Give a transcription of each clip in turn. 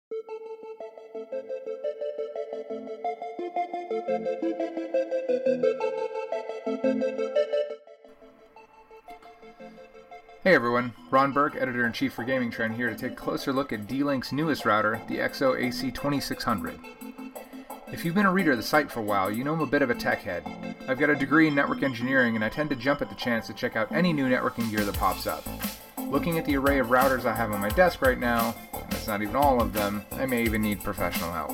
Hey everyone, Ron Burke, Editor-in-Chief for Gaming Trend here to take a closer look at D-Link's newest router, the EXO AC2600. If you've been a reader of the site for a while, you know I'm a bit of a tech head. I've got a degree in network engineering and I tend to jump at the chance to check out any new networking gear that pops up. Looking at the array of routers I have on my desk right now, and that's not even all of them, I may even need professional help.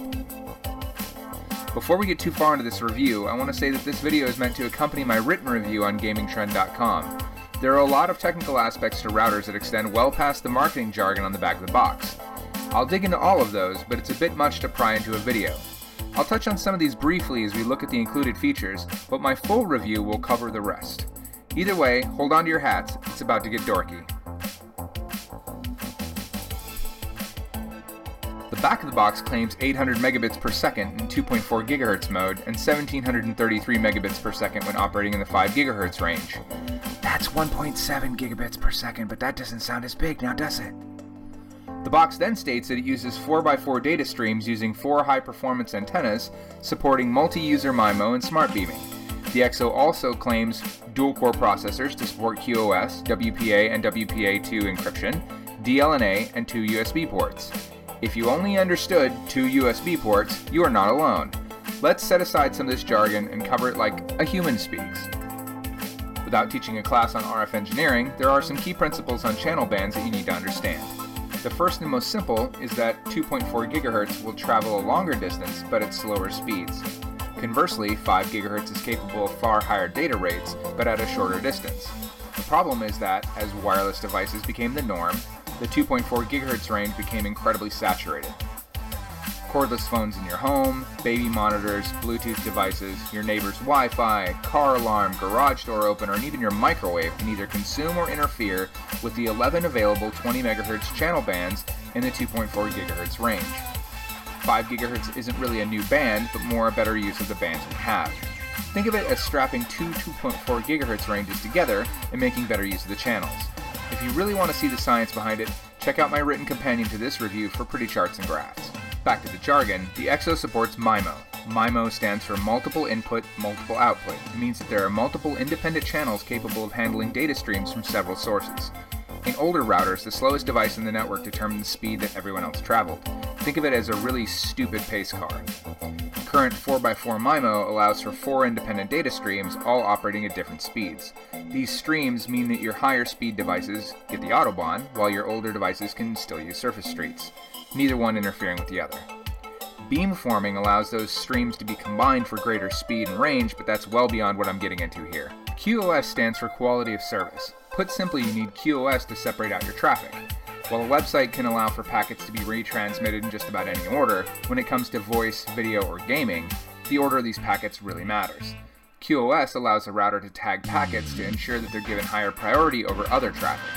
Before we get too far into this review, I want to say that this video is meant to accompany my written review on GamingTrend.com. There are a lot of technical aspects to routers that extend well past the marketing jargon on the back of the box. I'll dig into all of those, but it's a bit much to pry into a video. I'll touch on some of these briefly as we look at the included features, but my full review will cover the rest. Either way, hold on to your hats, it's about to get dorky. The back of the box claims 800 megabits per second in 2.4 GHz mode and 1733 megabits per second when operating in the 5 GHz range. That's 1.7 gigabits per second, but that doesn't sound as big now, does it? The box then states that it uses 4x4 data streams using 4 high-performance antennas supporting multi-user MIMO and smart beaming. The EXO also claims dual-core processors to support QoS, WPA and WPA2 encryption, DLNA, and 2 USB ports. If you only understood 2 USB ports, you are not alone. Let's set aside some of this jargon and cover it like a human speaks. Without teaching a class on RF engineering, there are some key principles on channel bands that you need to understand. The first and most simple is that 2.4 GHz will travel a longer distance but at slower speeds. Conversely, 5 GHz is capable of far higher data rates but at a shorter distance. The problem is that, as wireless devices became the norm, the 2.4 GHz range became incredibly saturated. Cordless phones in your home, baby monitors, Bluetooth devices, your neighbor's Wi-Fi, car alarm, garage door opener, and even your microwave can either consume or interfere with the 11 available 20 MHz channel bands in the 2.4 GHz range. 5 GHz isn't really a new band, but more a better use of the bands we have. Think of it as strapping two 2.4 GHz ranges together and making better use of the channels. If you really want to see the science behind it, check out my written companion to this review for pretty charts and graphs. Back to the jargon, the EXO supports MIMO. MIMO stands for multiple input, multiple output. It means that there are multiple independent channels capable of handling data streams from several sources. In older routers, the slowest device in the network determined the speed that everyone else traveled. Think of it as a really stupid pace car. Current 4x4 MIMO allows for 4 independent data streams, all operating at different speeds. These streams mean that your higher speed devices get the Autobahn, while your older devices can still use surface streets, neither one interfering with the other. Beamforming allows those streams to be combined for greater speed and range, but that's well beyond what I'm getting into here. QoS stands for quality of service. Put simply, you need QoS to separate out your traffic. While a website can allow for packets to be retransmitted in just about any order, when it comes to voice, video, or gaming, the order of these packets really matters. QoS allows the router to tag packets to ensure that they're given higher priority over other traffic.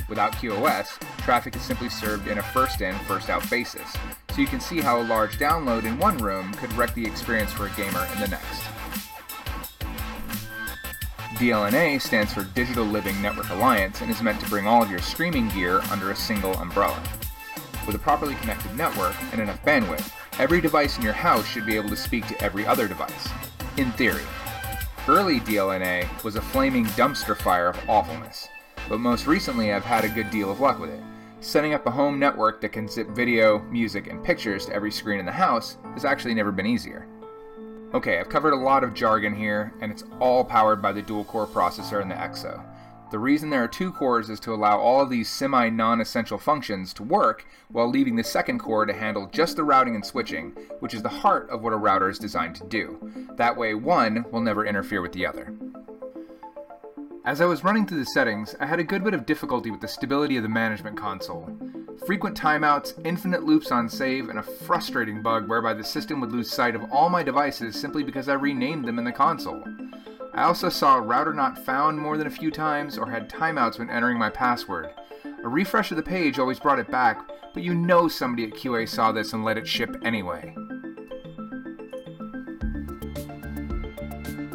Without QoS, traffic is simply served in a first-in, first-out basis, so you can see how a large download in one room could wreck the experience for a gamer in the next. DLNA stands for Digital Living Network Alliance and is meant to bring all of your streaming gear under a single umbrella. With a properly connected network and enough bandwidth, every device in your house should be able to speak to every other device, in theory. Early DLNA was a flaming dumpster fire of awfulness, but most recently I've had a good deal of luck with it. Setting up a home network that can zip video, music, and pictures to every screen in the house has actually never been easier. Okay, I've covered a lot of jargon here, and it's all powered by the dual-core processor in the EXO. The reason there are 2 cores is to allow all of these semi-non-essential functions to work while leaving the second core to handle just the routing and switching, which is the heart of what a router is designed to do. That way, one will never interfere with the other. As I was running through the settings, I had a good bit of difficulty with the stability of the management console. Frequent timeouts, infinite loops on save, and a frustrating bug whereby the system would lose sight of all my devices simply because I renamed them in the console. I also saw router not found more than a few times or had timeouts when entering my password. A refresh of the page always brought it back, but you know somebody at QA saw this and let it ship anyway.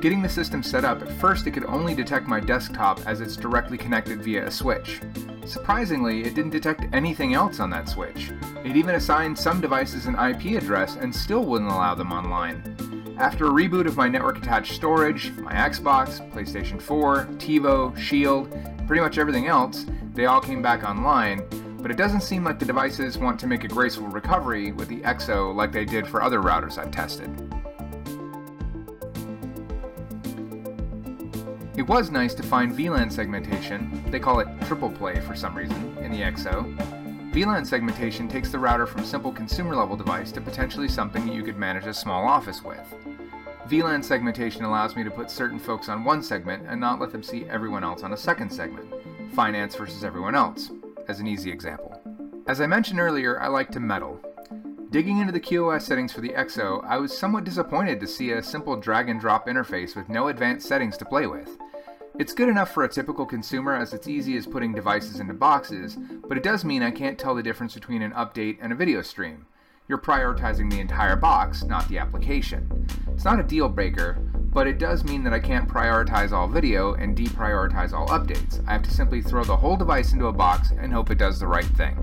Getting the system set up, at first it could only detect my desktop as it's directly connected via a switch. Surprisingly, it didn't detect anything else on that switch. It It even assigned some devices an IP address and still wouldn't allow them online. After a reboot of my network-attached storage, my Xbox, PlayStation 4, TiVo, Shield, pretty much everything else, they all came back online, but it doesn't seem like the devices want to make a graceful recovery with the EXO like they did for other routers I've tested. It was nice to find VLAN segmentation, they call it triple play for some reason, in the EXO. VLAN segmentation takes the router from simple consumer-level device to potentially something you could manage a small office with. VLAN segmentation allows me to put certain folks on one segment and not let them see everyone else on a second segment. Finance versus everyone else, as an easy example. As I mentioned earlier, I like to meddle. Digging into the QoS settings for the EXO, I was somewhat disappointed to see a simple drag-and-drop interface with no advanced settings to play with. It's good enough for a typical consumer as it's easy as putting devices into boxes, but it does mean I can't tell the difference between an update and a video stream. You're prioritizing the entire box, not the application. It's not a deal breaker, but it does mean that I can't prioritize all video and deprioritize all updates. I have to simply throw the whole device into a box and hope it does the right thing.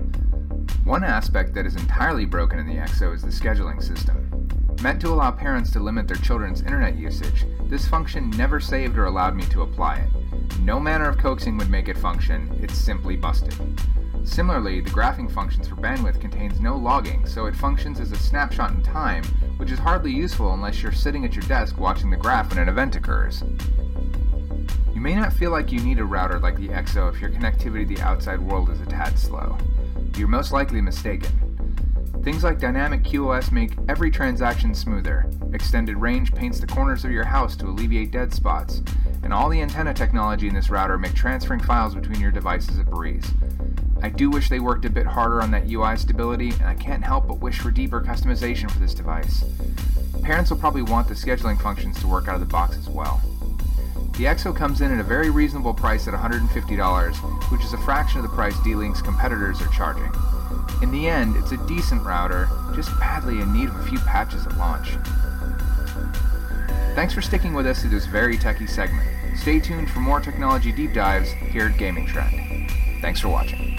One aspect that is entirely broken in the EXO is the scheduling system. Meant to allow parents to limit their children's internet usage, this function never saved or allowed me to apply it. No manner of coaxing would make it function, it's simply busted. Similarly, the graphing functions for bandwidth contains no logging, so it functions as a snapshot in time, which is hardly useful unless you're sitting at your desk watching the graph when an event occurs. You may not feel like you need a router like the EXO if your connectivity to the outside world is a tad slow. You're most likely mistaken. Things like dynamic QoS make every transaction smoother, extended range paints the corners of your house to alleviate dead spots, and all the antenna technology in this router make transferring files between your devices a breeze. I do wish they worked a bit harder on that UI stability, and I can't help but wish for deeper customization for this device. Parents will probably want the scheduling functions to work out of the box as well. The EXO comes in at a very reasonable price at $150, which is a fraction of the price D-Link's competitors are charging. In the end, it's a decent router, just badly in need of a few patches at launch. Thanks for sticking with us through this very techie segment. Stay tuned for more technology deep dives here at Gaming Trend. Thanks for watching.